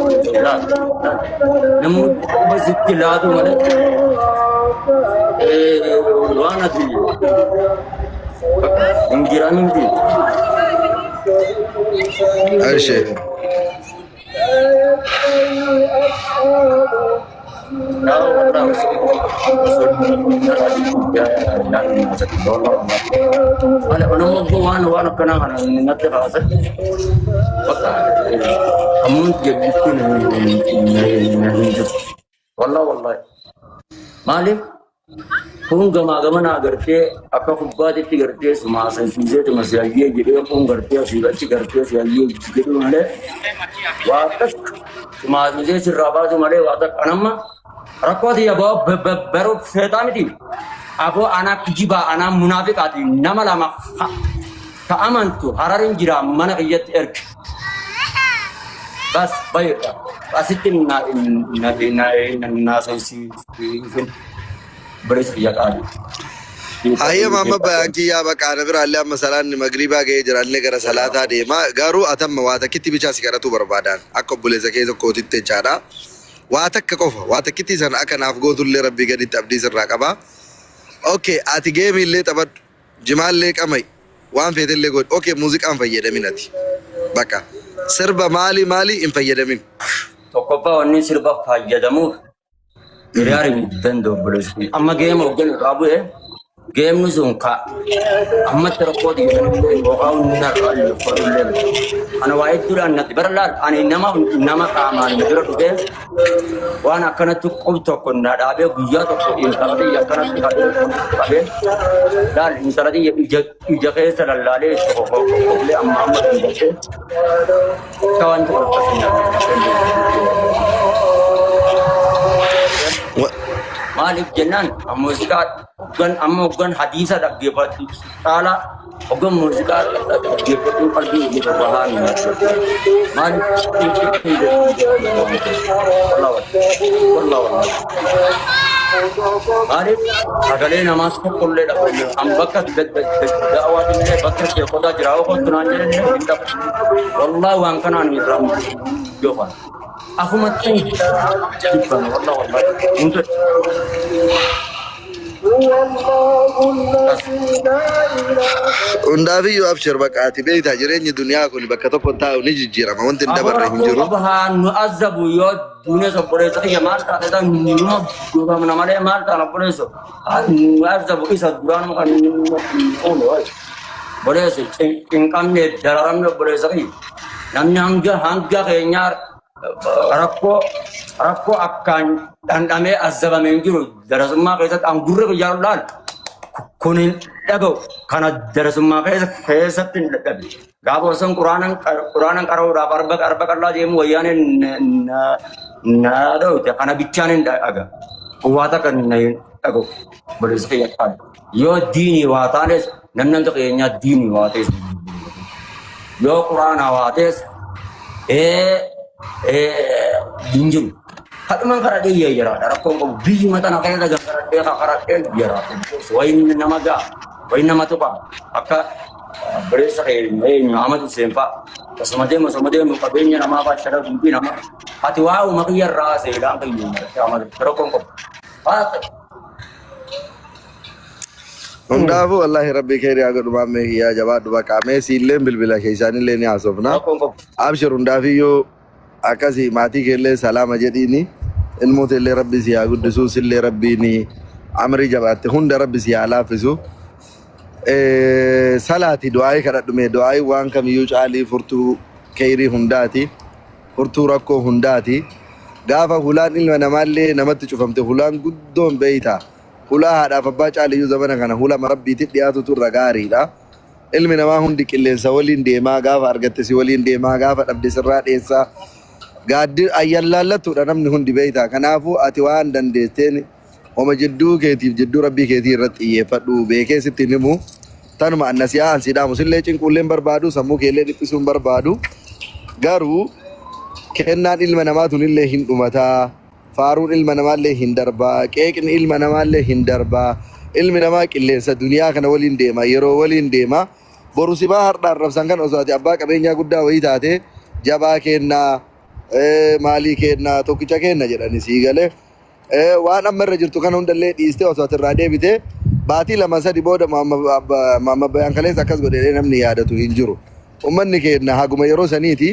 لا نمو بس اتلاد ولا وانا في انجرام دي أرشي لا والله انا مو وانا كنا نتفق أمون جبتين والله والله مالك كون جماعة جماعة أغرتي أكا خبّات تيغرتي سما سنسيزة تمسياجية جديه كون غرتي سيرة تيغرتي سياجية جديه ماله واتك سما سنسيزة سرابا ماله واتك أنما ركواتي يا باب برو فتامتي أبو أنا كجيبا أنا منافق أتي نملا ما كأمانتو هرارين جرا منا كيات إرك بس بايع أسيتين الناس يسين بريس فيها كاري هاي ماما بانكي يا بكارة برا اللي مثلا مغربا جاي جران لي كرا صلاة دي ما غارو أتم واتا كتي بيجاسي كرا تو بربادان أكو بولي زكية زو كوتي تجارا واتا ككوفا واتا كتي سن أكا نافقو تولي ربي قدي تبدي سن راكبا أوكي آتي جيم اللي تبت جمال ليك أمي وان فيت اللي قول أوكي موسيقى أم فيدا مناتي بكا سربا مالي إم فيدا من توكوبا وني سيربا فايدامو رياري بندو بلوسي أما جيم أوجن رابو جيم نزونكا أما تركودي وقاو نار الفرلل أنا وايد دور أن نتبرلا أنا إنما كامان نبرر ده وأنا كنت تقول تكون نادابه بيجا تقول إن ترى يكنا تقول دال إن ترى يجاكي سلالة تقول أما تقول كوان تقول مالك جنان موسيقى أم حديثة دقيقة تعالى أقول موسيقى دقيقة قلبي يتباهى مالك والله مالك أقولي نماز كل أم بكت دعوات اللي بكت يقطع جراو كنترانجل والله وان كان عن مدرام جوفان أخو متين والله أنت Undaafiyyuu abshir baqaati beektaa jireenyi duniyaa kun bakka tokko taa'u ni jijjiirama wanti hin dabarre hin jiru. Abaha nu azabu yoo dunia sobboleessa kiyya maal taatee numa goofamna malee maal taana boleesso nu azabu isa duraan kan oolu boleessi hin qabne dararamne boleessa kiyya namni hanga keenyaa rakkoo akkaan dhandhamee azabamee jiru darasummaa keessatti angurri kiyyaa laal kunin dhaga'u kana darasummaa keessatti hin dadhabe gaafa osoo quraanan qara'uudhaaf arba qarlaa deemu wayyaaneen na dhawte kana bichaan hin dhaga waata kan hin dhaga'u boleessa kiyya taane yoo diinii waa taanes namni keenyaa diinii waa ta'es yoo quraanaa waa ta'es dinjiru haduman karade yara rakon ko biyu mata na kaya daga karade yara wain namaga wain namatu pa aka beresa kay may amatu sempa samade mo kabenya nama pa shara gumpi nama hati wao makiyar ra se ilang kayo amadu rakon ko Undaafu wallahi rabbi khairii haa godhu maammee kiyyaa jabaadhu baqa meesii illee bilbila keessaan illee ni haasofna. Abshir hundaafiyyuu akkasii maatii keellee salaama jedhiini ilmoota illee rabbi si haa guddisuus illee rabbiini amrii jabaatte hunda rabbi si haa laaffisu. Salaati du'aayii kadhadhume du'aayii waan kamiyyuu caalii furtuu khairii hundaati furtuu rakkoo hundaati. Gaafa hulaan ilma namaallee namatti cufamte hulaan guddoon beeyta. Hulaa haadhaaf abbaa caaliyyuu zamana kana hulama rabbiitti dhiyaatutu irra gaariidha. Ilmi namaa hundi qilleensa waliin deemaa gaafa argatte si waliin deemaa gaafa dhabde sirraa dheessaa. Gaaddi ayyaallaallattuudha namni hundi beeyta. Kanaafuu ati waan dandeetteen homa jidduu keetiif jidduu rabbii keetii irratti xiyyeeffadhu beekee sitti himu. Tanuma annasiyaa ansiidhaamu sillee cinquulleen barbaadu sammuu keellee dhiphisuun barbaadu. Garuu kennaan ilma namaatun illee hin dhumataa. Faaruun ilma namaallee hin darbaa qeeqni ilma namaallee hin darbaa ilmi namaa qilleensa duniyaa kana waliin deema yeroo waliin deema boru sibaa hardhaan rabsan kan osoo ati abbaa qabeenyaa guddaa wayii taate jabaa kennaa maalii kennaa tokkicha kenna jedhani sii galee waan amma irra jirtu kana hundallee dhiistee osoo atirraa deebitee baatii lama sadi booda maamma bayaan kaleessa akkas godhee namni yaadatu hin jiru. Ummanni kenna haguma yeroo saniiti.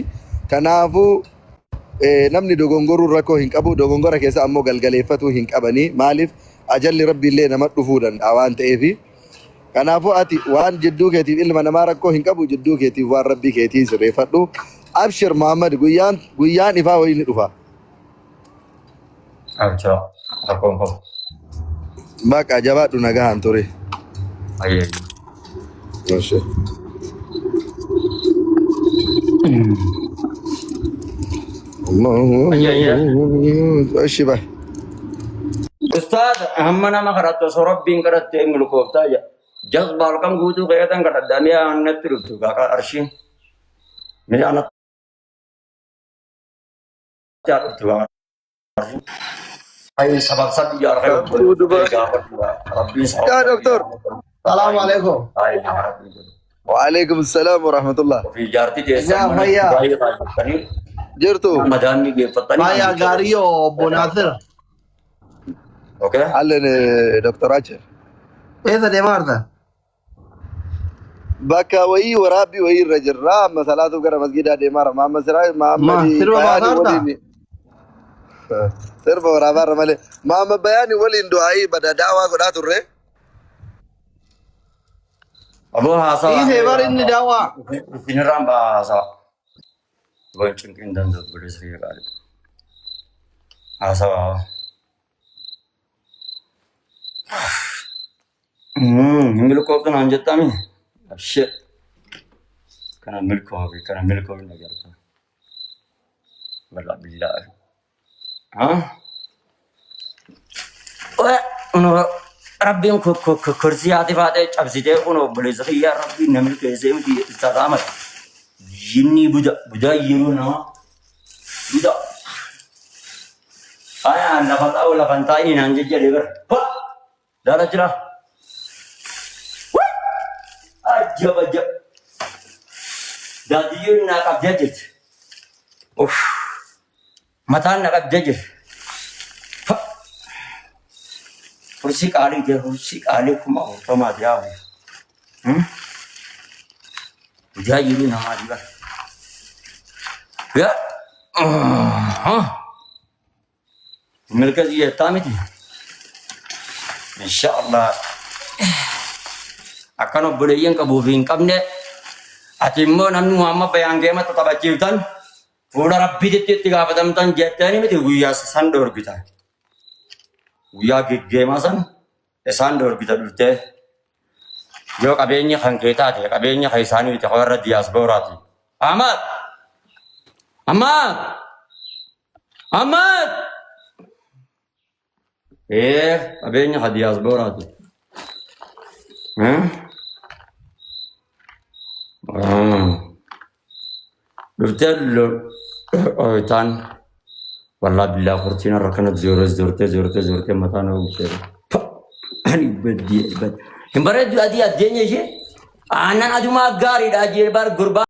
Kanaafuu namni dogongoruu rakkoo hin qabu. Dogongora keessa ammoo galgaleeffatuu hin qabanii. Maaliif ajalli rabbiillee nama dhufuu danda'a waan ta'eefi. Kanaafuu ati waan jidduu keetiif ilma namaa rakkoo hin qabu jidduu keetiif waan rabbii keetii sirreeffadhu. Abshir Muhammad guyyaan ifaa wayii ni dhufa. Abshir rakkoon qabu. Baqa jabaadhu nagahaan ture. Ayyee. Masha. Ashi bye. Ustaz, hamma nama kadhattu osoo rabbiin kadhattee hin milkooftaa jedha. Jazba halkan guutuu keeyatan kadhadhaa mi'a annatti dhuftu kaka arshiin. Mi'a annatti dhuftu kaka arshiin. Ayi sabab sabi ya Rabbi. Ya doktor. Assalamualaikum. Waalaikumsalam warahmatullah. Fi jaarti jeessa. Ya Fayya. Jirtu. Madami geeffatanii. Fayya Gario Bonasir. Okay. Allen Dr. Acher. Esa de Marta. Bakka wayii waraabbii wayii irra jirra amma salaatu gara masgidaa deemaa Muhammad Siraa Muhammad Bayaani sirba waraabaa malee Muhammad Bayaani waliin du'aayii bada daawaa godhaa turre. Abu Hasan. Ini sebar ini dawa. Ini rambah Hasan. Gonceng kindan tuh boleh sering kali. Hasan. Milk of the Nanjatami. Shit. Karena milk lagi ada. Berlak billah. Hah? Wah, Rabbi yang kursi hati fatih abside uno boleh sekian Rabbi namil kese mesti istirahat. Ini budak yiru nama. Budak. Ayah anda tahu lah pantai ini nanti jadi ber. Dah cerah. Aja. Dadiun nak abjad. Mata nak abjad. Kursi kali kuma utama dia. Dia yiru nama dia. Ya. Mereka dia tamat. Insyaallah. Akan obboleeyyan qabuuf hin qabne ati immoo namni Muhammad Bayaan Geema taphachiiftan fuula Rabbiitti itti gaafatamtan jettanii miti guyyaa san dhoorgitan. Guyyaa geggeemaa san isaan dhoorgita dhuftee yoo qabeenya kan kee taate qabeenya kan isaanii miti warra diyaaspooraati. Ahmad! Qabeenya kan diyaaspooraati. Dhuftee ooyitaan wallah billaa kurtiin har'a kanatti zoortee mataa na buutee. Ani baddii hin bareeddu adii addeenya ishee aannan adumaa gaariidha jee bar gurbaa.